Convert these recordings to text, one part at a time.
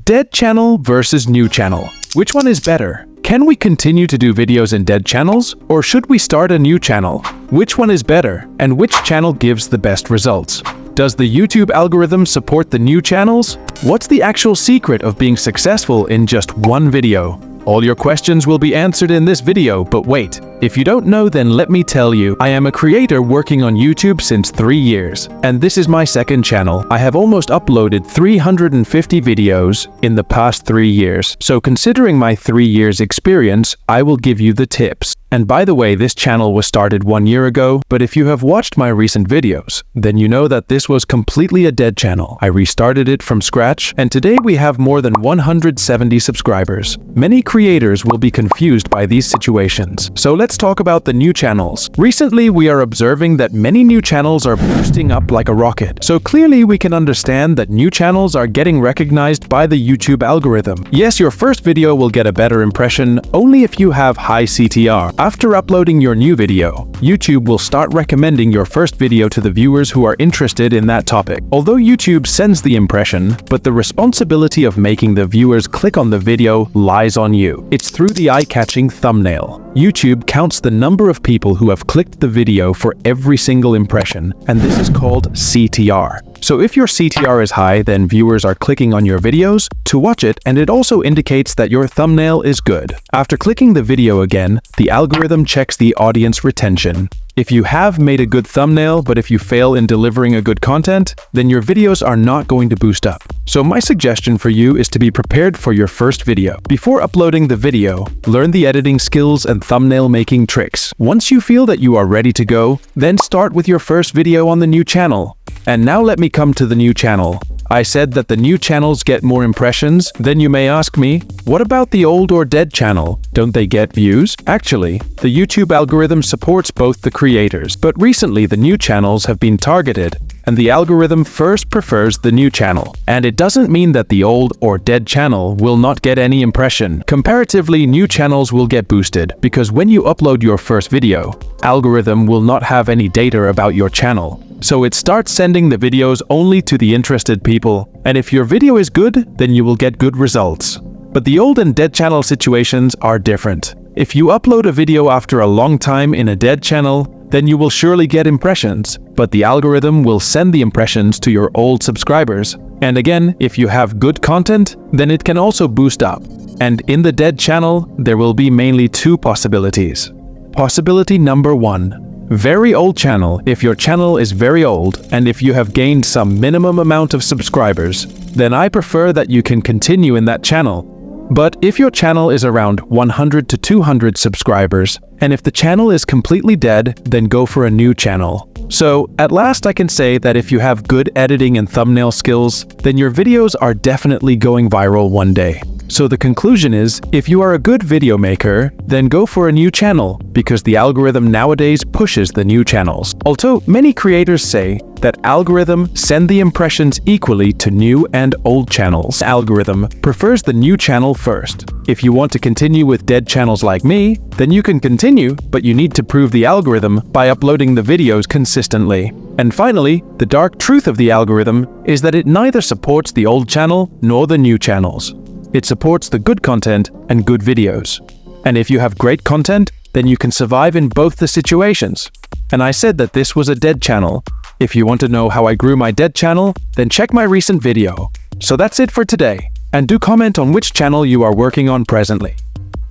Dead channel versus new channel. Which one is better? Can we continue to do videos in dead channels, or should we start a new channel? Which one is better, and which channel gives the best results? Does the YouTube algorithm support the new channels? What's the actual secret of being successful in just one video? All your questions will be answered in this video, but wait. If you don't know, then let me tell you, I am a creator working on YouTube since 3 years, and this is my second channel. I have almost uploaded 350 videos in the past 3 years, so considering my 3 years experience, I will give you the tips. And by the way, this channel was started 1 year ago, but if you have watched my recent videos, then you know that this was completely a dead channel. I restarted it from scratch, and today we have more than 170 subscribers. Many creators will be confused by these situations, so let's talk about the new channels. Recently, we are observing that many new channels are boosting up like a rocket, so clearly we can understand that new channels are getting recognized by the YouTube algorithm. Yes, your first video will get a better impression only if you have high CTR. After uploading your new video, YouTube will start recommending your first video to the viewers who are interested in that topic. Although YouTube sends the impression, but the responsibility of making the viewers click on the video lies on you. It's through the eye-catching thumbnail. YouTube counts the number of people who have clicked the video for every single impression, and this is called CTR. So if your CTR is high, then viewers are clicking on your videos to watch it, and it also indicates that your thumbnail is good. After clicking the video again, the algorithm checks the audience retention. If you have made a good thumbnail, but if you fail in delivering a good content, then your videos are not going to boost up. So my suggestion for you is to be prepared for your first video. Before uploading the video, learn the editing skills and thumbnail making tricks. Once you feel that you are ready to go, then start with your first video on the new channel. And now let me come to the new channel. I said that the new channels get more impressions. Then you may ask me, what about the old or dead channel? Don't they get views? Actually, the YouTube algorithm supports both the creators, but recently the new channels have been targeted, and the algorithm first prefers the new channel. And it doesn't mean that the old or dead channel will not get any impression. Comparatively, new channels will get boosted, because when you upload your first video, algorithm will not have any data about your channel. So it starts sending the videos only to the interested people, and if your video is good, then you will get good results. But the old and dead channel situations are different. If you upload a video after a long time in a dead channel, then you will surely get impressions, but the algorithm will send the impressions to your old subscribers. And again, if you have good content, then it can also boost up. And in the dead channel, there will be mainly 2 possibilities. Possibility number 1. Very old channel. If your channel is very old and if you have gained some minimum amount of subscribers, then I prefer that you can continue in that channel. But if your channel is around 100 to 200 subscribers, and if the channel is completely dead, then go for a new channel. So, at last I can say that if you have good editing and thumbnail skills, then your videos are definitely going viral one day. So the conclusion is, if you are a good video maker, then go for a new channel, because the algorithm nowadays pushes the new channels. Although many creators say that algorithm send the impressions equally to new and old channels. Algorithm prefers the new channel first. If you want to continue with dead channels like me, then you can continue, but you need to prove the algorithm by uploading the videos consistently. And finally, the dark truth of the algorithm is that it neither supports the old channel nor the new channels. It supports the good content and good videos. And if you have great content, then you can survive in both the situations. And I said that this was a dead channel. If you want to know how I grew my dead channel, then check my recent video. So that's it for today. And do comment on which channel you are working on presently.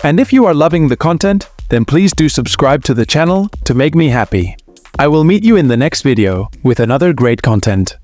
And if you are loving the content, then please do subscribe to the channel to make me happy. I will meet you in the next video with another great content.